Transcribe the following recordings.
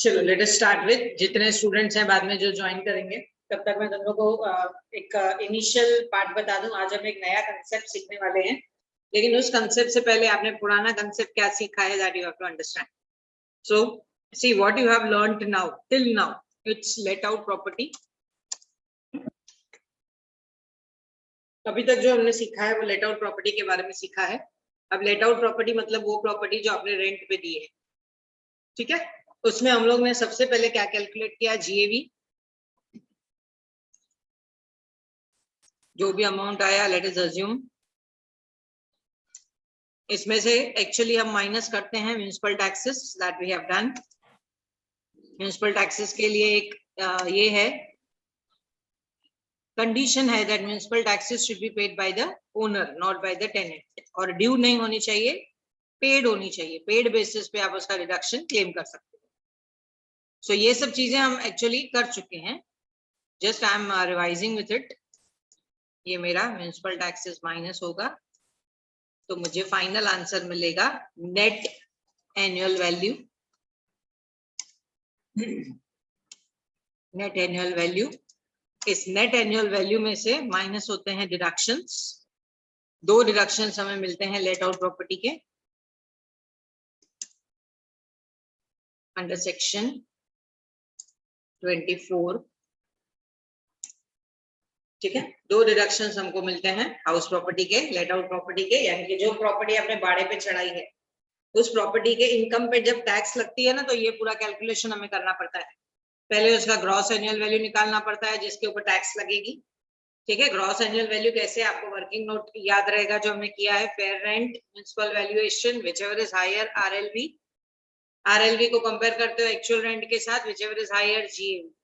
चलो let us start with, जितने students हैं बाद में जो ज्वाइन करेंगे तब तक मैं तुम लोगों को एक इनिशियल पार्ट बता दूं। आज हम एक नया कंसेप्ट सीखने वाले हैं, लेकिन उस कंसेप्ट से पहले आपने पुराना कंसेप्ट क्या सीखा है, that you have to understand. So see what you have learned now till now, it's let out property. अभी तक जो हमने सीखा है वो लेट आउट प्रॉपर्टी के बारे में सीखा है। अब लेट आउट प्रॉपर्टी मतलब वो प्रॉपर्टी जो आपने रेंट पे दी है, ठीक है। उसमें हम लोग ने सबसे पहले क्या कैलकुलेट किया, जीएवी। जो भी अमाउंट आया लेट अस अज्यूम, इसमें से एक्चुअली हम माइनस करते हैं municipal taxes, that we have done. Municipal taxes के लिए एक ये है कंडीशन है that municipal taxes should be paid by the owner not by the tenant, और ड्यू नहीं होनी चाहिए, पेड होनी चाहिए। पेड बेसिस पे आप उसका रिडक्शन क्लेम कर सकते हो। सो ये सब चीजें हम एक्चुअली कर चुके हैं, just I am revising with it. ये मेरा म्युनिसिपल टैक्सेस माइनस होगा तो मुझे फाइनल आंसर मिलेगा net annual value. Net annual value, इस नेट एनुअल वैल्यू में से माइनस होते हैं डिडक्शंस। दो डिडक्शंस हमें मिलते हैं लेट आउट प्रॉपर्टी के अंडर सेक्शन 24, ठीक है। दो डिडक्शंस हमको मिलते हैं हाउस प्रॉपर्टी के, लेट आउट प्रॉपर्टी के, यानी कि जो प्रॉपर्टी आपने भाड़े पे चढ़ाई है उस प्रॉपर्टी के इनकम पे जब टैक्स लगती है ना, तो ये पूरा कैलकुलेशन हमें करना पड़ता है। पहले उसका ग्रॉस एनुअल वैल्यू निकालना पड़ता है जिसके ऊपर टैक्स लगेगी, ठीक है। ग्रॉस एनुअल वैल्यू कैसे, आपको वर्किंग नोट याद रहेगा जो हमने किया है, fair rent, municipal valuation, whichever is higher, RLV. RLV को कंपेयर करते हो एक्चुअल रेंट के साथ, व्हिचएवर इज हायर, जीएवी।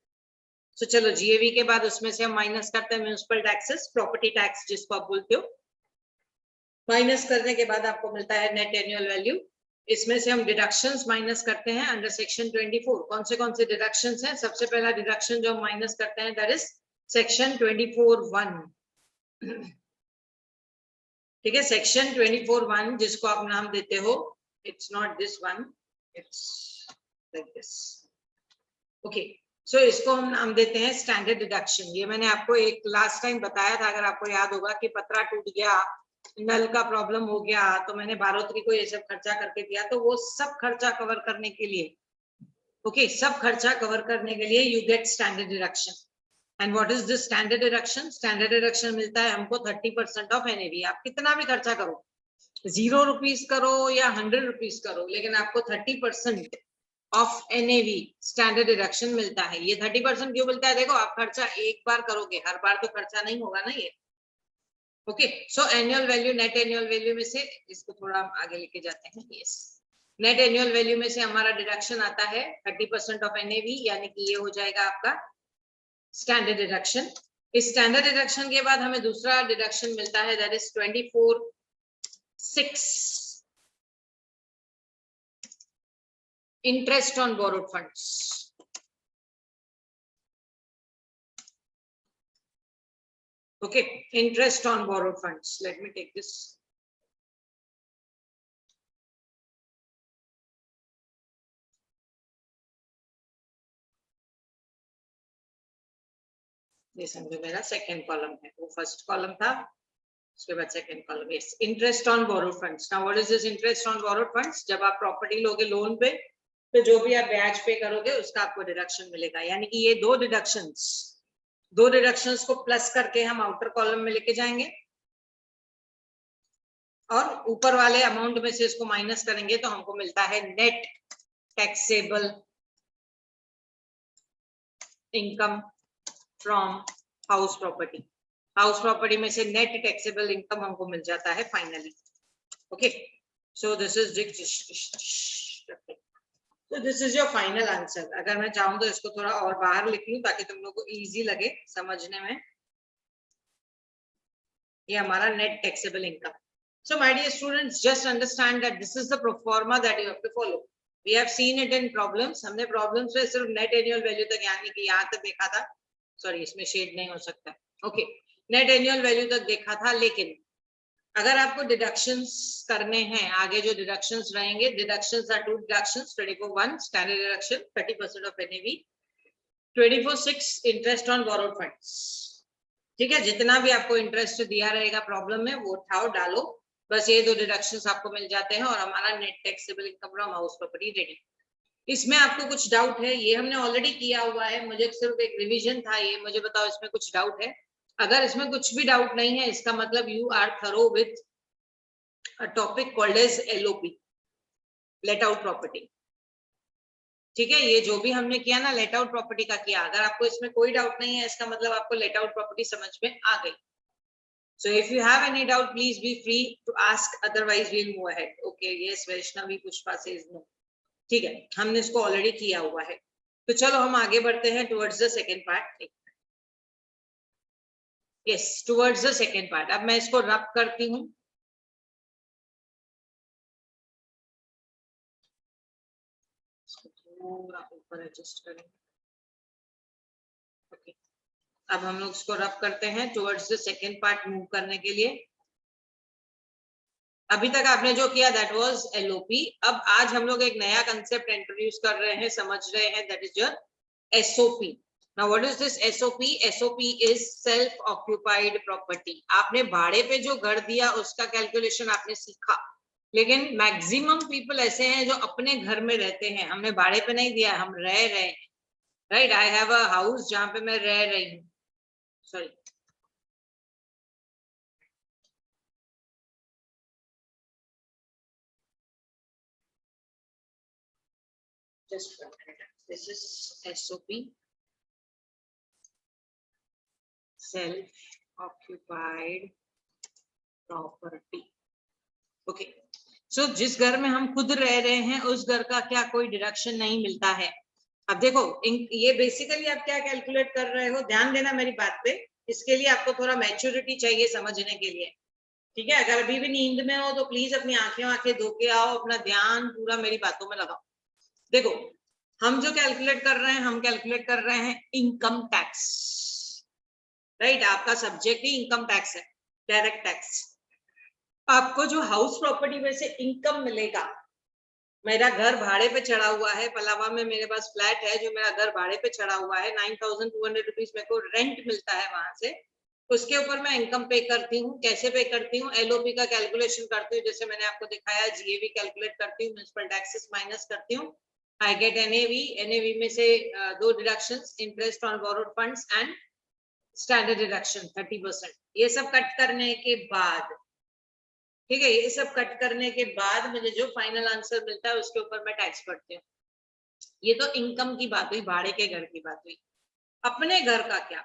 तो चलो जीएवी के बाद उसमें से हम माइनस करते हैं म्युनिसिपल टैक्सेस, प्रॉपर्टी टैक्स जिसको आप बोलते हो। माइनस करने के बाद आपको मिलता है नेट एनुअल वैल्यू। इसमें से हम डिडक्शंस माइनस करते हैं अंडर सेक्शन 24। कौन से डिडक्शंस हैं? सबसे पहला डिडक्शन जो हम माइनस करते हैं दैट इज सेक्शन 24(1), ठीक है। सेक्शन 24(1 जिसको आप नाम देते हो, it's not this one, it's like this, okay. So इसको हम नाम देते हैं स्टैंडर्ड डिडक्शन। ये मैंने आपको एक लास्ट टाइम बताया था, अगर आपको याद होगा, कि पतरा टूट गया, नल का प्रॉब्लम हो गया, तो मैंने बारोत्री को ये सब खर्चा करके दिया, तो वो सब खर्चा कवर करने के लिए, ओके, सब खर्चा कवर करने के लिए you get standard deduction. And what is this standard deduction? Standard deduction मिलता है हमको 30% ऑफ एनएवी। आप कितना भी खर्चा करो, 0 रुपीज करो या 100 रुपीज करो, लेकिन आपको 30% ऑफ एनएवी स्टैंडर्ड डिडक्शन मिलता है। ये 30% क्यों मिलता है? देखो, आप खर्चा एक बार करोगे, हर बार तो खर्चा नहीं होगा ना ये, ओके। सो annual value, net annual value में से, इसको थोड़ा हम आगे लेके जाते हैं, यस। नेट एनुअल वैल्यू में से हमारा डिडक्शन आता है 30% ऑफ एनएवी, यानी कि ये हो जाएगा आपका स्टैंडर्ड डिडक्शन। इस स्टैंडर्ड डिडक्शन के बाद हमें दूसरा डिडक्शन मिलता है that is 24(6), interest on borrowed funds. Okay, interest on borrowed funds. Let me take this. ये समझो मेरा सेकेंड कॉलम है, वो फर्स्ट कॉलम था, उसके बाद second column. Yes, interest on borrowed funds. Now what is this interest on borrowed funds? जब आप प्रॉपर्टी लोगे लोन पे, तो जो भी आप ब्याज पे करोगे उसका आपको डिडक्शन मिलेगा। यानी कि ये दो डिडक्शंस को प्लस करके हम आउटर कॉलम में लेके जाएंगे, और ऊपर वाले अमाउंट में से इसको माइनस करेंगे तो हमको मिलता है net taxable income from house property. House property में से नेट टैक्सेबल इनकम हमको मिल जाता है finally, okay. So this is your final answer. अगर मैं चाहूँ तो इसको थोड़ा और बाहर लिख लूं ताकि तुम लोग को इजी लगे समझने में। ये हमारा net taxable income. So my dear students, just understand that this is the pro forma that you have to follow. We have seen it in problems. हमने problems में सिर्फ net annual value तक, यानी कि यहाँ तक देखा था, सॉरी इसमें शेड नहीं हो सकता, ओके, नेट एनुअल वैल्यू तक देखा था, लेकिन अगर आपको डिडक्शंस करने हैं, आगे जो डिडक्शंस रहेंगे, deductions are 2 deductions, 24(1) standard deduction 30% of NAV, 24(6) interest on borrowed funds. ठीक है, जितना भी आपको इंटरेस्ट दिया रहेगा प्रॉब्लम में वो उठाओ डालो, बस ये 2 डिडक्शंस आपको मिल जाते हैं और हमारा net taxable income from house property ready. इसमें आपको कुछ डाउट है? ये हमने ऑलरेडी किया हुआ है, मुझे सिर्फ एक रिवीजन था ये, मुझे बताओ इसमें कुछ डाउट है? अगर इसमें कुछ भी डाउट नहीं है, इसका मतलब you are thorough with a topic called as LOP, let out property. ठीक है, ये जो भी हमने किया ना लेट आउट प्रॉपर्टी का किया, अगर आपको इसमें कोई डाउट नहीं है, इसका मतलब आपको लेट आउट प्रॉपर्टी समझ में आ गई। So if you have any doubt, please be free to ask. Otherwise, we'll move ahead. Okay, yes, Vaishnavi Pushpa says no. ठीक है, हमने इसको ऑलरेडी किया हुआ है, तो चलो हम आगे बढ़ते हैं towards the second part. Yes, towards the second part. अब मैं इसको रब करती हूँ। थोड़ा ऊपर एडजस्ट करें। ओके, अब हम लोग इसको रब करते हैं towards the second part move करने के लिए। अभी तक आपने जो किया दैट वाज एलओपी। अब आज हम लोग एक नया कंसेप्ट इंट्रोड्यूस कर रहे हैं, समझ रहे हैं, that is your SOP. Now what is this SOP? SOP is self occupied property. आपने भाड़े पे जो घर दिया उसका कैलकुलेशन आपने सीखा, लेकिन मैक्सिमम पीपल ऐसे हैं जो अपने घर में रहते हैं, हमने भाड़े पे नहीं दिया, हम रह रहे हैं। Right, I have a house जहां पे मैं रह रही हूँ। Sorry, just 1 minute. This is SOP, self occupied property. Okay, so जिस घर में हम खुद रह रहे हैं उस घर का क्या कोई डिडक्शन नहीं मिलता है? अब देखो, ये बेसिकली आप क्या कैलकुलेट कर रहे हो, ध्यान देना मेरी बात पे, इसके लिए आपको थोड़ा मैच्योरिटी चाहिए समझने के लिए। ठीक है, अगर अभी भी नींद में हो तो प्लीज अपनी आंखें धो के आओ, अपना ध्यान पूरा मेरी बातों में लगाओ। देखो, हम जो कैलकुलेट कर रहे हैं, हम कैलकुलेट कर रहे हैं इनकम टैक्स। राइट, आपका सब्जेक्ट ही इनकम टैक्स है, डायरेक्ट टैक्स। आपको जो हाउस प्रॉपर्टी में से इनकम मिलेगा, मेरा घर भाड़े पे चढ़ा हुआ है, पलावा में मेरे पास फ्लैट है जो मेरा घर भाड़े पे चढ़ा हुआ है, 9200 रुपीज मेरे को रेंट मिलता है वहां से, उसके ऊपर मैं इनकम पे करती हूँ। कैसे पे करती हूँ? एलओपी का कैलकुलेशन करती हूँ, जैसे मैंने आपको दिखाया, जीएवी कैलकुलेट करती हूँ, म्युनिसिपल टैक्सेस माइनस करती हूँ, आई गेट एनएवी। एनएवी में से 2 deductions, interest on borrowed funds and standard deduction 30%। ये सब कट करने के बाद, ठीक है, ये सब कट करने के बाद मुझे जो फाइनल आंसर मिलता है उसके ऊपर मैं टैक्स भरती हूँ। ये तो इनकम की बात हुई, भाड़े के घर की बात हुई। अपने घर का क्या?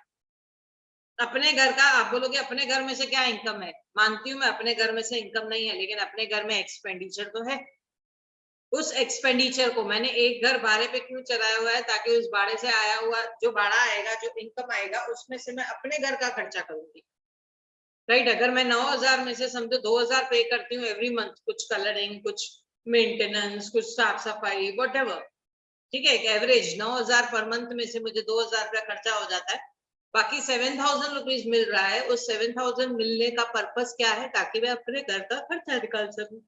अपने घर का आप बोलोगे अपने घर में से क्या इनकम है? मानती हूँ मैं अपने घर में से इनकम नहीं है, लेकिन अपने घर में एक्सपेंडिचर तो है। उस एक्सपेंडिचर को मैंने एक घर भाड़े पे क्यों चलाया हुआ है? ताकि उस भाड़े से आया हुआ जो भाड़ा आएगा, जो इनकम आएगा, उसमें से मैं अपने घर का खर्चा करूंगी। राइट, अगर मैं 9000 में से समझो 2000 पे करती हूँ एवरी मंथ, कुछ कलरिंग, कुछ मेंटेनेंस, कुछ साफ सफाई, व्हाटएवर, ठीक है, एक एवरेज 9000 पर मंथ में से मुझे 2000 रुपया खर्चा हो जाता है, बाकी 7000 रुपीज मिल रहा है। उस 7000 मिलने का पर्पस क्या है? ताकि मैं अपने घर का खर्चा निकाल सकूं।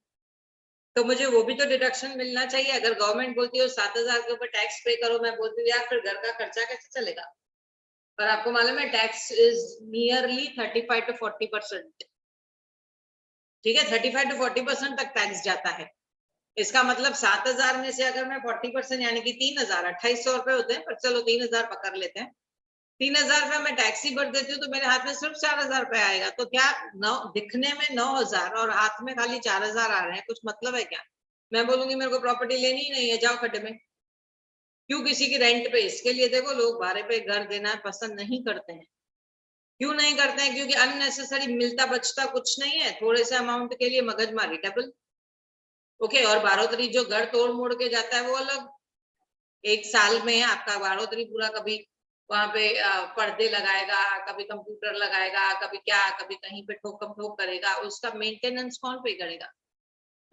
तो मुझे वो भी तो डिडक्शन मिलना चाहिए। अगर गवर्नमेंट बोलती है 7000 के ऊपर टैक्स पे करो, मैं बोलती हूँ यार फिर घर का खर्चा कैसे चलेगा? और आपको मालूम है टैक्स इज नियरली 35 to 40%। ठीक है, 35 to 40% तक टैक्स जाता है। इसका मतलब 7000 में से अगर मैं 40% यानी कि 3000, 2800 रुपए होते हैं, पर चलो 3000 पकड़ लेते हैं, 3000 रुपए मैं टैक्स ही भर देती हूँ तो मेरे हाथ में सिर्फ 4000 रुपए आएगा। तो क्या दिखने में 9000 और हाथ में खाली 4000 आ रहे हैं, कुछ मतलब है क्या? मैं बोलूंगी मेरे को प्रॉपर्टी लेनी ही नहीं है, जाओ खड्डे में। क्यों किसी की रेंट पे? इसके लिए देखो, लोग भाड़े पे घर देना पसंद नहीं करते हैं। क्यों नहीं करते हैं? क्योंकि अननेसेसरी मिलता बचता कुछ नहीं है, थोड़े से अमाउंट के लिए मगजमारी डबल। ओके, और बारोतरी जो घर तोड़ मोड़ के जाता है वो अलग। एक साल में आपका बारोतरी पूरा कभी वहां पे पर्दे लगाएगा, कभी कंप्यूटर लगाएगा, कभी क्या, कभी कहीं पे ठोक ठोक करेगा, उसका मेंटेनेंस कौन पे करेगा?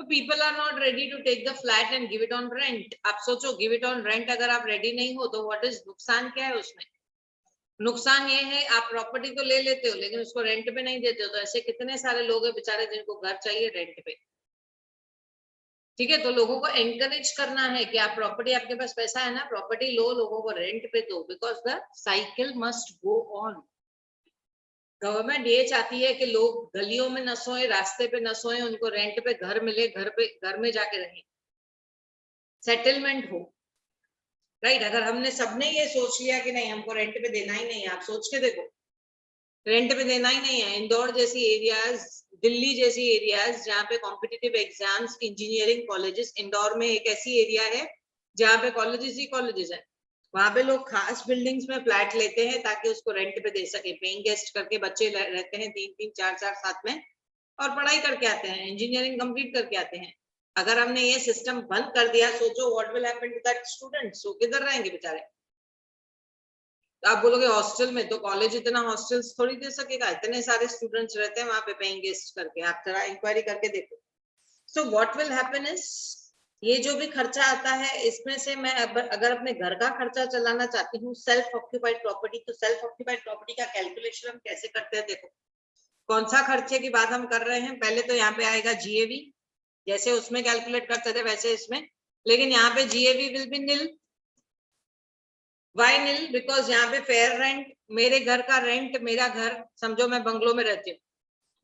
तो people are not ready to take the flat and give it on rent. आप सोचो, गिव इट ऑन रेंट अगर आप रेडी नहीं हो तो व्हाट इज नुकसान क्या है उसमें? नुकसान ये है आप प्रॉपर्टी तो ले लेते हो लेकिन उसको रेंट पे नहीं देते हो, तो ऐसे कितने सारे लोग हैं बेचारे जिनको घर चाहिए रेंट पे। ठीक है, तो लोगों को एनकरेज करना है कि आप प्रॉपर्टी, आपके पास पैसा है ना, प्रॉपर्टी लो, लोगों को रेंट पे दो, because the cycle must go on. Government ये चाहती है कि लोग गलियों में न सोए, रास्ते पे न सोए, उनको रेंट पे घर मिले, घर में जाके रहें, सेटलमेंट हो। राइट, अगर हमने सबने ये सोच लिया कि नहीं हमको रेंट पे देना ही नहीं है, आप सोच के देखो, रेंट पे देना ही नहीं है। इंदौर जैसी एरियाज, दिल्ली जैसी एरियाज जहाँ पे competitive exams, engineering colleges, Indore में एक ऐसी एरिया है जहाँ पे कॉलेजेस ही कॉलेजेस हैं, वहां पे लोग खास बिल्डिंग्स में फ्लैट लेते हैं ताकि उसको रेंट पे दे सके, पेइंग गेस्ट करके बच्चे रहते हैं 3-3 4-4 साथ में और पढ़ाई करके आते हैं, इंजीनियरिंग कंप्लीट करके आते हैं। अगर हमने ये सिस्टम बंद कर दिया, सोचो what will happen to that students, वो किधर रहेंगे बेचारे। तो आप बोलोगे हॉस्टल में, तो कॉलेज इतना हॉस्टल्स थोड़ी दे सकेगा, इतने सारे स्टूडेंट्स रहते हैं वहां पे पेइंग गेस्ट करके, आप जरा इंक्वायरी करके देखो। So what will happen is, ये जो भी खर्चा आता है इसमें से मैं अगर अपने घर का खर्चा चलाना चाहती हूँ, सेल्फ ऑक्यूपाइड प्रॉपर्टी, तो सेल्फ ऑक्यूपाइड प्रॉपर्टी का कैलकुलेशन हम कैसे करते हैं, देखो कौन सा खर्चे की बात हम कर रहे हैं। पहले तो यहाँ पे आएगा जीएवी, जैसे उसमें कैलकुलेट करते थे वैसे इसमें, लेकिन यहाँ पे GAV will be nil. Why nil? Because यहाँ पे फेयर रेंट, मेरे घर का रेंट, मेरा घर समझो मैं बंगलो में रहती हूँ,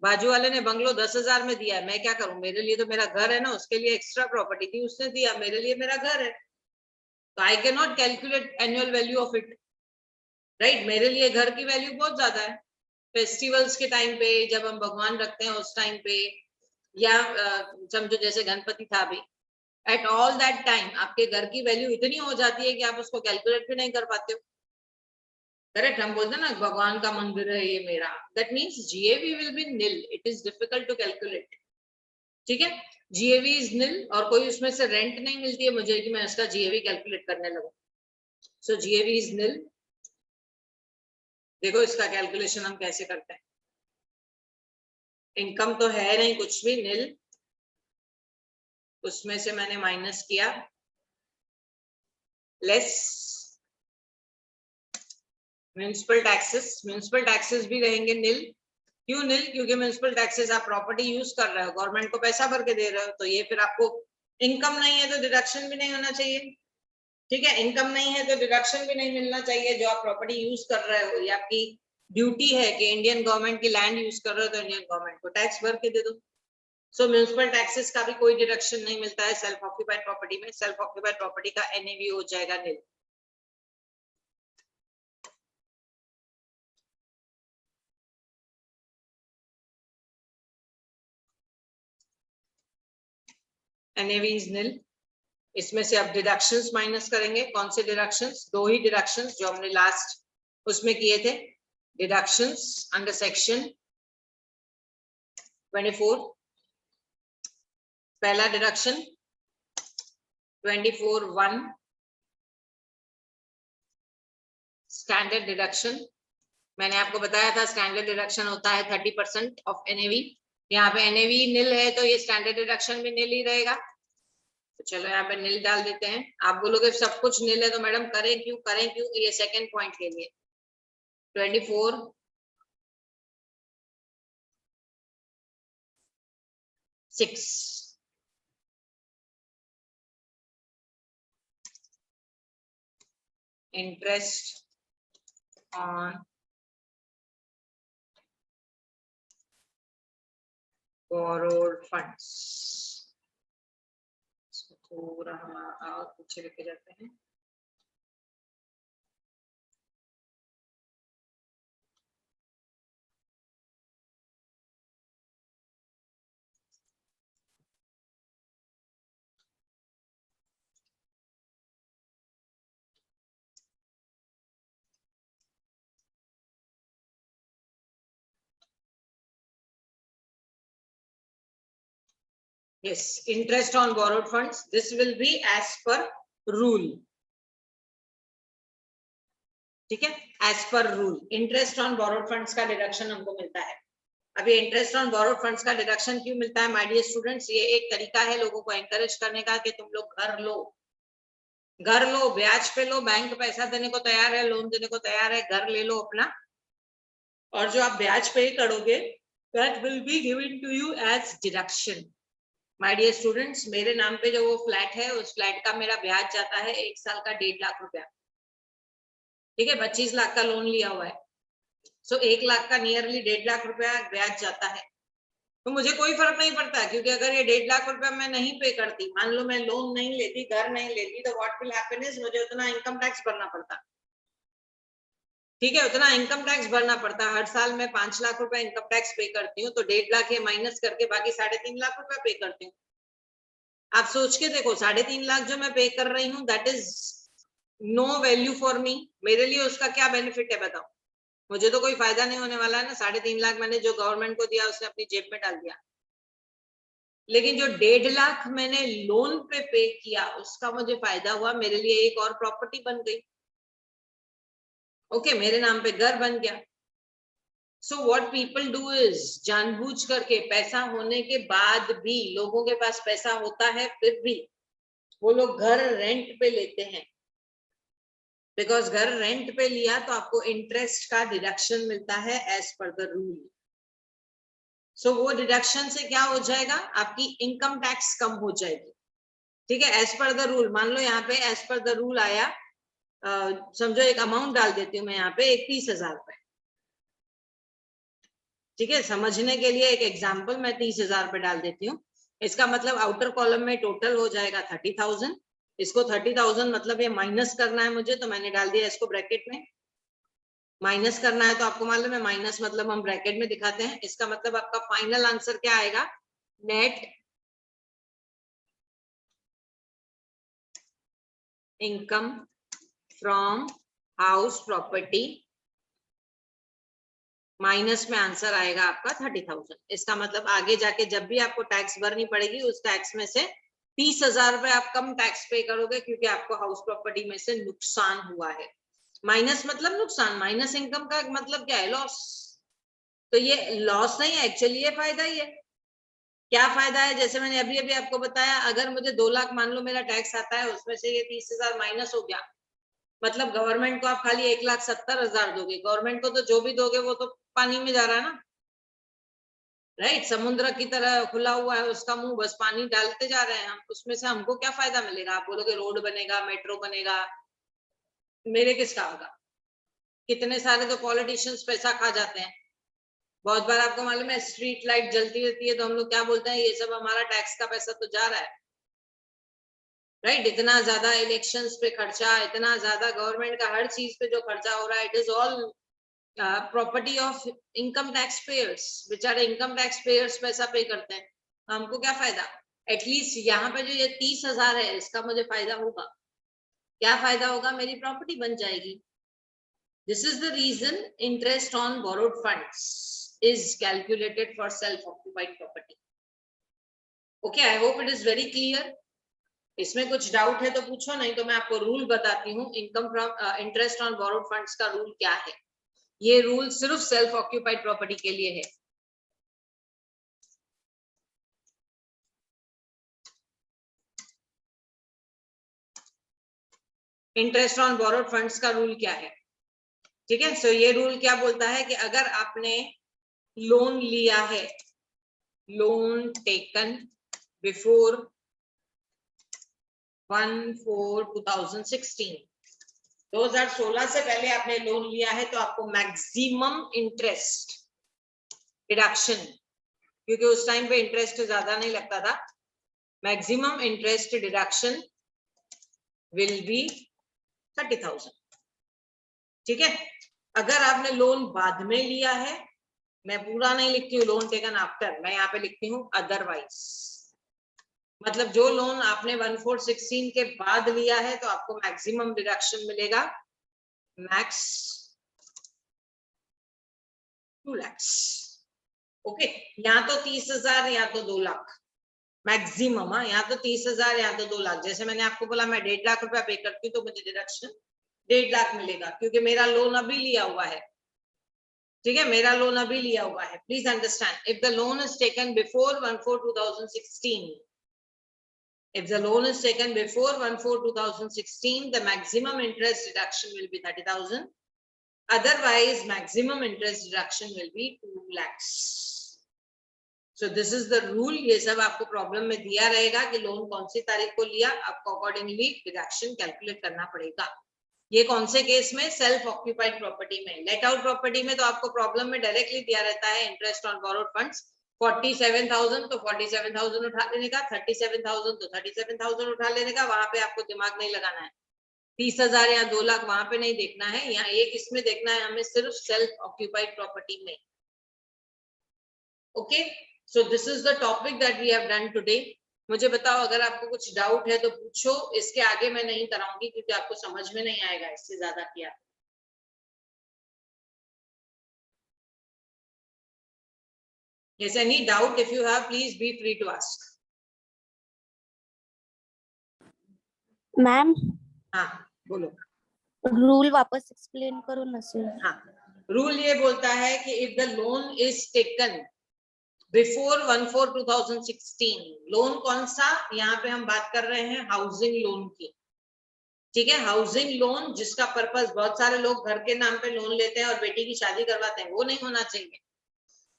बाजू वाले ने बंगलो 10,000 में दिया है, मैं क्या करूं, मेरे लिए तो मेरा घर है ना, उसके लिए एक्स्ट्रा प्रॉपर्टी थी उसने दिया, मेरे लिए मेरा घर है, तो I can not calculate annual value of it. Right, मेरे लिए घर की वैल्यू बहुत ज्यादा है। फेस्टिवल्स के टाइम पे जब हम भगवान रखते हैं उस टाइम पे, या समझो जैसे गणपति था भी, एट ऑल दैट टाइम आपके घर की वैल्यू इतनी हो जाती है कि आप उसको कैलकुलेट भी नहीं कर पाते हो। करेक्ट, हम बोलते हैं ना भगवान का मंदिर है ये मेरा, that means GAV will be nil, it is difficult to calculate. ठीक है, जीएवी इज निल, और कोई उसमें से रेंट नहीं मिलती है मुझे कि मैं उसका जीएवी कैलकुलेट करने लगूं। सो जीएवी इज निल। देखो इसका कैलकुलेशन हम कैसे करते हैं, इनकम तो है नहीं कुछ भी, निल, उसमें से मैंने माइनस किया, less municipal taxes, municipal taxes भी रहेंगे निल। क्यों निल? क्योंकि म्यूनिसिपल टैक्सेस आप प्रॉपर्टी यूज कर रहे हो, गवर्नमेंट को पैसा भर के दे रहे हो, तो ये फिर आपको इनकम नहीं है तो डिडक्शन भी नहीं होना चाहिए। ठीक है, इनकम नहीं है तो डिडक्शन भी नहीं मिलना चाहिए, जो आप प्रॉपर्टी यूज कर रहे हो, ये आपकी ड्यूटी है कि इंडियन गवर्नमेंट की लैंड यूज कर रहे हो तो इंडियन गवर्नमेंट को टैक्स भर के दे दो। सो म्यूनिसिपल टैक्सेस का भी कोई डिडक्शन नहीं मिलता है सेल्फ ऑक्यूपाइड प्रॉपर्टी में, सेल्फ ऑक्यूपाइड प्रॉपर्टी का एनएवी हो जाएगा निल। एनएवी इज निल। इसमें से अब डिडक्शंस माइनस करेंगे, कौन से डिडक्शंस? दो ही डिडक्शंस जो हमने लास्ट उसमें किए थे, डिडक्शंस अंडर सेक्शन 24। पहला डिडक्शन 24(1) स्टैंडर्ड डिडक्शन, मैंने आपको बताया था स्टैंडर्ड डिडक्शन होता है 30% ऑफ एनएवी। यहाँ पे एनएवी निल है तो ये स्टैंडर्ड डिडक्शन भी निल ही रहेगा, तो चलो यहाँ पे निल डाल देते हैं। आप बोलोगे सब कुछ निल है तो मैडम करें क्यों, करें क्यों, ये सेकंड पॉइंट के लिए 24 6 इंटरेस्ट ऑन borrowed funds, थोड़ा हम और पीछे लेके जाते हैं। Yes, interest on borrowed funds, this will be as per rule। ठीक है, as per rule interest on borrowed funds का डिडक्शन हमको मिलता है। अभी इंटरेस्ट ऑन बोरोड फंड्स का डिडक्शन क्यों मिलता है माय डियर स्टूडेंट्स? ये एक तरीका है लोगों को एनकरेज करने का कि तुम लोग घर लो, घर लो, ब्याज पे लो, बैंक पैसा देने को तैयार है, लोन देने को तैयार है, घर ले लो अपना, और जो आप ब्याज पे करोगे that will be given to you as deduction. My dear students, मेरे नाम पे जो वो फ्लैट है, उस फ्लैट का मेरा ब्याज जाता है 1 साल का 1.5 लाख रुपया, ठीक है, 25 लाख का लोन लिया हुआ है, सो 1 लाख का नियरली 1.5 लाख रुपया ब्याज जाता है। तो मुझे कोई फर्क नहीं पड़ता, क्योंकि अगर ये 1.5 लाख रुपया मैं नहीं पे करती, मान लो मैं लोन नहीं लेती, घर नहीं लेती, तो व्हाट विल हैपन इज मुझे उतना इनकम टैक्स भरना पड़ता, ठीक है, उतना इनकम टैक्स भरना पड़ता। हर साल मैं 5 लाख रुपया इनकम टैक्स पे करती हूँ, तो 1.5 लाख ये माइनस करके बाकी 3.5 लाख रुपया पे करती हूँ। आप सोच के देखो, 3.5 लाख जो मैं पे कर रही हूँ, that is no value for me, मेरे लिए उसका क्या बेनिफिट है बताओ? मुझे तो कोई फायदा नहीं होने वाला है ना, 3.5 लाख मैंने जो गवर्नमेंट को दिया उसने अपनी जेब में डाल दिया, लेकिन जो 1.5 लाख मैंने लोन पे किया उसका मुझे फायदा हुआ, मेरे लिए एक और प्रॉपर्टी बन गई, ओके, मेरे नाम पे घर बन गया। So what people do is, जानबूझ करके पैसा होने के बाद भी, लोगों के पास पैसा होता है फिर भी वो लोग घर रेंट पे लेते हैं, बिकॉज घर रेंट पे लिया तो आपको इंटरेस्ट का डिडक्शन मिलता है एज पर द रूल। सो वो डिडक्शन से क्या हो जाएगा, आपकी इनकम टैक्स कम हो जाएगी, ठीक है, एज पर द रूल। मान लो यहाँ पे एज पर द रूल आया, समझो एक अमाउंट डाल देती हूँ मैं यहाँ पे 30,000 रुपए, ठीक है, समझने के लिए एक एग्जाम्पल मैं 30,000 रुपए डाल देती हूँ। इसका मतलब आउटर कॉलम में टोटल हो जाएगा 30,000, इसको 30,000 मतलब ये माइनस करना है मुझे, तो मैंने डाल दिया इसको ब्रैकेट में। माइनस करना है तो आपको मालूम है माइनस मतलब हम ब्रैकेट में दिखाते हैं, इसका मतलब आपका फाइनल आंसर क्या आएगा, net income from house property minus में आंसर आएगा आपका 30,000। इसका मतलब आगे जाके जब भी आपको टैक्स भरनी पड़ेगी, उस टैक्स में से 30,000 रुपए आप कम टैक्स पे करोगे, क्योंकि आपको हाउस प्रॉपर्टी में से नुकसान हुआ है। माइनस मतलब नुकसान, माइनस इनकम का मतलब क्या है, लॉस। तो ये लॉस नहीं है एक्चुअली, ये फायदा ही है। क्या फायदा है, जैसे मैंने अभी अभी आपको बताया, अगर मुझे 2 लाख मान लो मेरा टैक्स आता है, उसमें से ये 30,000 माइनस हो गया, मतलब गवर्नमेंट को आप खाली 1,70,000 दोगे, गवर्नमेंट को तो जो भी दोगे वो तो पानी में जा रहा है ना, राइट, समुद्र की तरह खुला हुआ है उसका मुंह, बस पानी डालते जा रहे हैं हम, उसमें से हमको क्या फायदा मिलेगा? आप बोलोगे रोड बनेगा, मेट्रो बनेगा, मेरे किस काम का? कितने सारे तो पॉलिटिशियंस पैसा खा जाते हैं। बहुत बार आपको मालूम है स्ट्रीट लाइट जलती रहती है तो हम लोग क्या बोलते हैं, ये सब हमारा टैक्स का पैसा तो जा रहा है, राइट। इतना ज्यादा इलेक्शंस पे खर्चा, इतना ज्यादा गवर्नमेंट का हर चीज पे जो खर्चा हो रहा है, it is all property of income tax payers. बेचारे इनकम टैक्स पेयर्स पैसा पे करते हैं, हमको क्या फायदा? एटलीस्ट यहाँ पे जो ये 30,000 है, इसका मुझे फायदा होगा। क्या फायदा होगा? मेरी प्रॉपर्टी बन जाएगी। This is the reason interest on borrowed funds is calculated for self occupied property. Okay, I hope it is very clear. इसमें कुछ डाउट है तो पूछो, नहीं तो मैं आपको रूल बताती हूँ। Income from interest on borrowed funds का रूल क्या है? ये रूल सिर्फ सेल्फ ऑक्यूपाइड प्रॉपर्टी के लिए है। इंटरेस्ट ऑन बोरोड फंड्स का रूल क्या है? ठीक है, सो ये रूल क्या बोलता है कि अगर आपने लोन लिया है, लोन टेकन बिफोर 1/4/2016, 2016 से पहले आपने लोन लिया है, तो आपको मैक्सिमम इंटरेस्ट डिडक्शन, क्योंकि उस टाइम पे इंटरेस्ट ज्यादा नहीं लगता था, maximum interest deduction will be 30,000। ठीक है, अगर आपने लोन बाद में लिया है, मैं पूरा नहीं लिखती हूँ लोन टेकन आफ्टर, मैं यहाँ पे लिखती हूँ अदरवाइज, मतलब जो लोन आपने 1/4/16 के बाद लिया है तो आपको मैक्सिमम डिडक्शन मिलेगा, मैक्स 2 लाख। ओके, यहाँ तो 30,000 या तो 2 लाख मैक्सिमम, यहाँ तो 30,000 या तो 2 लाख। जैसे मैंने आपको बोला मैं 1.5 लाख रुपया पे करती हूँ तो मुझे डिडक्शन 1.5 लाख मिलेगा, क्योंकि मेरा लोन अभी लिया हुआ है। ठीक है, मेरा लोन अभी लिया हुआ है। Please understand, if the loan is taken before 1/4/2016, If the loan is taken before 1/4/2016, the maximum interest deduction will be 30,000. Otherwise, maximum interest deduction will be 2 lakhs. So this is the rule. ये सब आपको problem में दिया रहेगा कि loan कौन सी तारीख को लिया, आपको अकॉर्डिंगली डिडक्शन कैलकुलेट करना पड़ेगा. ये कौन से केस में? सेल्फ ऑक्यूपाइड प्रॉपर्टी में. लेट आउट प्रॉपर्टी में तो आपको प्रॉब्लम में डायरेक्टली दिया रहता है इंटरेस्ट ऑन बोरोड फंड्स 47,000, तो 47,000 उठा लेने का, 37,000 तो 37,000 उठा लेने का. वहां पे आपको दिमाग नहीं लगाना है. 30,000 या 2 लाख वहां पे नहीं देखना है. यहाँ एक इसमें देखना है हमें सिर्फ सेल्फ ऑक्यूपाइड प्रॉपर्टी में. Okay, so this is the topic that we have done today. मुझे बताओ अगर आपको कुछ डाउट है तो पूछो. इसके आगे मैं नहीं कराऊंगी क्योंकि आपको समझ में नहीं आएगा इससे ज्यादा किया. Yes, any doubt if you have, please be free to ask. Ma'am हाँ बोलो. रूल वापस एक्सप्लेन करो ना सर. हाँ, रूल ये बोलता है कि if the loan is taken before 1/4/2016, loan कौन सा? यहाँ पे हम बात कर रहे हैं हाउसिंग लोन की. ठीक है, हाउसिंग लोन जिसका पर्पस, बहुत सारे लोग घर के नाम पे लोन लेते हैं और बेटी की शादी करवाते हैं, वो नहीं होना चाहिए.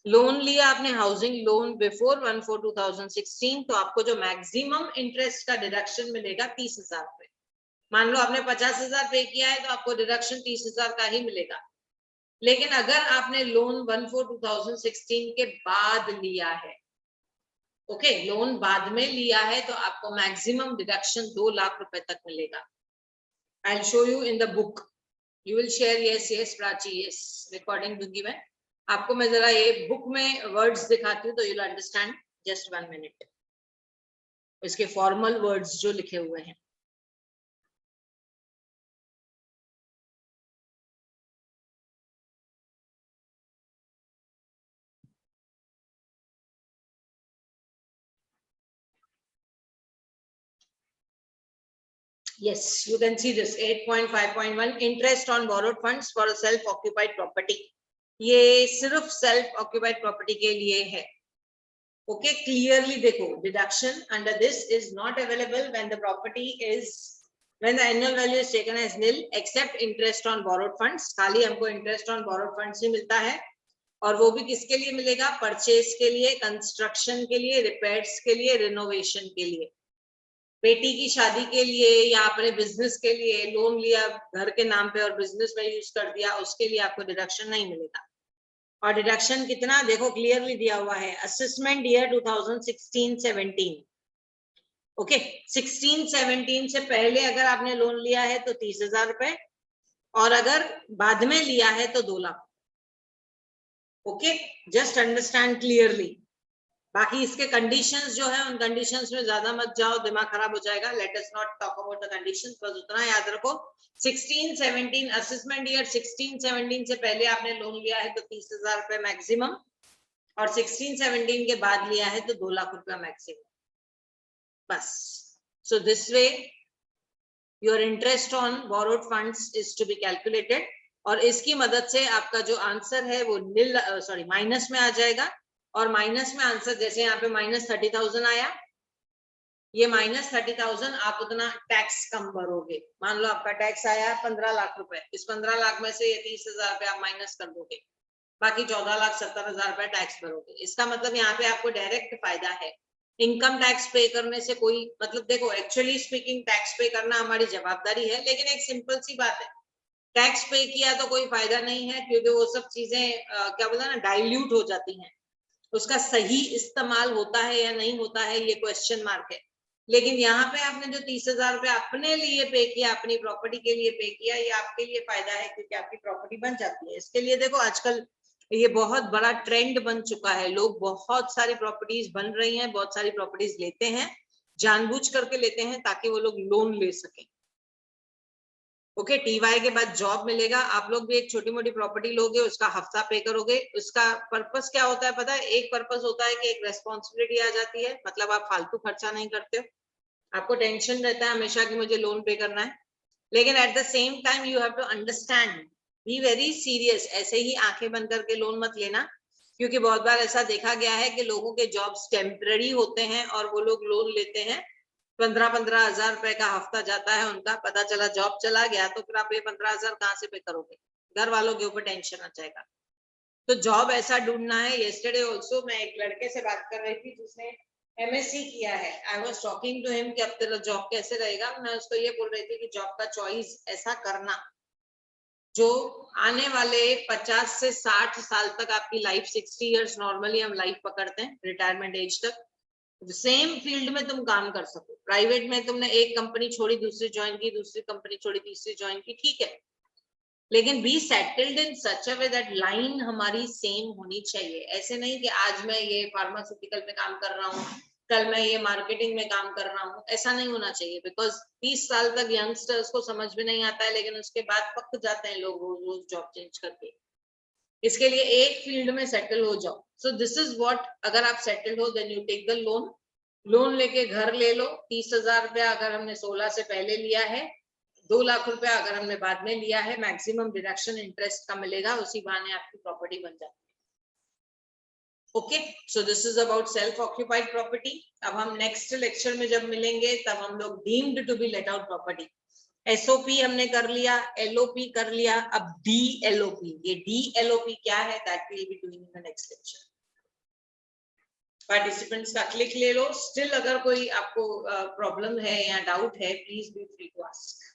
लोन लिया आपने हाउसिंग लोन बिफोर 1/4/2016, तो आपको जो मैक्सिमम इंटरेस्ट का डिडक्शन मिलेगा 30,000 रुपए. मान लो आपने 50,000 पे किया है तो आपको डिडक्शन 30,000 का ही मिलेगा. लेकिन अगर आपने लोन 1/4/2016 के बाद लिया है, ओके, लोन बाद में लिया है, तो आपको मैक्सिमम डिडक्शन 2 लाख रुपए तक मिलेगा. I will show you in the book. You will share. Yes yes Prachi, yes, recording दूंगी मैं आपको. मैं जरा ये बुक में वर्ड्स दिखाती हूँ तो you will understand. Just 1 minute. इसके फॉर्मल वर्ड्स जो लिखे हुए हैं. Yes, you can see this 8.5.1 interest on borrowed funds for a self occupied property. ये सिर्फ सेल्फ ऑक्यूपाइड प्रॉपर्टी के लिए है. ओके, क्लियरली देखो, deduction under this is not available when the property is, when the annual value is taken as nil except interest on borrowed funds. खाली हमको interest on borrowed funds ही मिलता है. और वो भी किसके लिए मिलेगा? परचेज के लिए, कंस्ट्रक्शन के लिए, रिपेयर्स के लिए, रिनोवेशन के लिए. बेटी की शादी के लिए या अपने बिजनेस के लिए लोन लिया घर के नाम पे और बिजनेस में यूज कर दिया, उसके लिए आपको डिडक्शन नहीं मिलेगा. और डिडक्शन कितना देखो, क्लियरली दिया हुआ है. Assessment year 2016-17. ओके, 16-17 से पहले अगर आपने लोन लिया है तो 30,000 रुपए, और अगर बाद में लिया है तो 2 lakh. Okay, just understand clearly. बाकी इसके कंडीशंस जो है, उन कंडीशंस में ज्यादा मत जाओ, दिमाग खराब हो जाएगा. Let us not talk about the conditions. बस उतना याद रखो, 16-17 असेसमेंट ईयर 16-17 से पहले आपने लोन लिया है तो 30,000 रुपए मैक्सिमम, और 16-17 के बाद लिया है तो 2 लाख रुपया मैक्सिमम. बस. So this way your interest on borrowed funds is to be calculated. और इसकी मदद से आपका जो आंसर है वो नील, सॉरी, माइनस में आ जाएगा. और माइनस में आंसर, जैसे यहाँ पे -30,000 आया, ये -30,000 आप उतना टैक्स कम भरोगे. मान लो आपका टैक्स आया 15 लाख रुपए, इस 15 लाख में से ये 30,000 रुपए आप माइनस कर दोगे, बाकी 14,70,000 रुपए टैक्स भरोगे. इसका मतलब यहाँ पे आपको डायरेक्ट फायदा है. इनकम टैक्स पे करने से कोई मतलब, देखो एक्चुअली स्पीकिंग टैक्स पे करना हमारी जवाबदारी है, लेकिन एक सिंपल सी बात है, टैक्स पे किया तो कोई फायदा नहीं है, क्योंकि वो सब चीजें क्या बोलते हैं ना, डाइल्यूट हो जाती हैं. उसका सही इस्तेमाल होता है या नहीं होता है, ये क्वेश्चन मार्क है. लेकिन यहाँ पे आपने जो 30,000 रुपए अपने लिए पे किया, अपनी प्रॉपर्टी के लिए पे किया, ये आपके लिए फायदा है क्योंकि आपकी प्रॉपर्टी बन जाती है. इसके लिए देखो आजकल ये बहुत बड़ा ट्रेंड बन चुका है. लोग बहुत सारी प्रॉपर्टीज बन रही हैं, बहुत सारी प्रॉपर्टीज लेते हैं, जानबूझ करके लेते हैं ताकि वो लोग लोन ले सकें. ओके, टीवाई के बाद जॉब मिलेगा, आप लोग भी एक छोटी मोटी प्रॉपर्टी लोगे, उसका हफ्ता पे करोगे. उसका पर्पस क्या होता है पता है? एक पर्पस होता है कि एक रेस्पॉन्सिबिलिटी आ जाती है, मतलब आप फालतू खर्चा नहीं करते हो, आपको टेंशन रहता है हमेशा कि मुझे लोन पे करना है. लेकिन at the same time you have to understand, be very serious. ऐसे ही आंखें बंद करके लोन मत लेना, क्योंकि बहुत बार ऐसा देखा गया है कि लोगों के जॉब्स टेम्पररी होते हैं और वो लोग लोन लेते हैं 15-15 हजार रुपए का हफ्ता जाता है उनका, पता चला जॉब चला गया तो फिर आप ये 15,000 कहाँ से पे करोगे? घर वालों के ऊपर टेंशन आ जाएगा। तो जॉब ऐसा ढूंढना है। येस्टरडे ऑल्सो मैं एक लड़के से बात कर रही थी जिसने MSc किया है। I was talking to him कि अब तेरा जॉब कैसे रहेगा। मैं उसको ये बोल रही थी कि जॉब का चॉइस ऐसा करना जो आने वाले 50 से 60 साल तक आपकी लाइफ, 60 इयर्स नॉर्मली हम लाइफ पकड़ते हैं रिटायरमेंट एज तक, सेम फील्ड में तुम काम कर सको। प्राइवेट में तुमने एक कंपनी छोड़ी दूसरी ज्वाइन की, दूसरी कंपनी छोड़ी तीसरी ज्वाइन की, ठीक है, लेकिन be settled in such a way that line हमारी सेम होनी चाहिए। ऐसे नहीं कि आज मैं ये फार्मास्यूटिकल में काम कर रहा हूँ, कल मैं ये मार्केटिंग में काम कर रहा हूँ, ऐसा नहीं होना चाहिए। बिकॉज 30 साल तक यंगस्टर्स को समझ में नहीं आता है, लेकिन उसके बाद पक जाते हैं लोग रोज रोज जॉब चेंज करके। इसके लिए एक फील्ड में सेटल हो जाओ। सो दिस इज व्हाट, अगर आप सेटल्ड हो then you take the loan. Loan लेके घर ले लो। 30,000 रुपया अगर हमने 16 से पहले लिया है, 2 लाख रुपया अगर हमने बाद में लिया है, मैक्सिमम डिडक्शन इंटरेस्ट का मिलेगा, उसी बहाने आपकी प्रॉपर्टी बन जाती है। Okay, so this is about self occupied property. अब हम नेक्स्ट लेक्चर में जब मिलेंगे तब हम लोग deemed to be let out property, SOP हमने कर लिया, LOP कर लिया, अब DLOP। ये DLOP क्या है, that will be doing in the next lecture. Participants का क्लिक ले लो। स्टिल अगर कोई आपको प्रॉब्लम है या डाउट है, please be free to ask.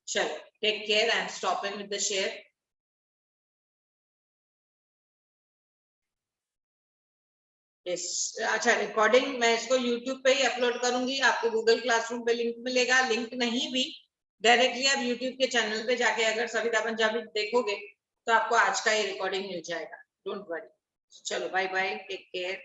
चलो, take care. I am stopping with the share. Yes, अच्छा, रिकॉर्डिंग मैं इसको YouTube पे ही अपलोड करूंगी। आपको गूगल क्लासरूम पे लिंक मिलेगा, लिंक नहीं भी डायरेक्टली आप YouTube के चैनल पे जाके अगर सविता पंजाबी देखोगे तो आपको आज का ही रिकॉर्डिंग मिल जाएगा। Don't worry. चलो, बाय बाय, टेक केयर।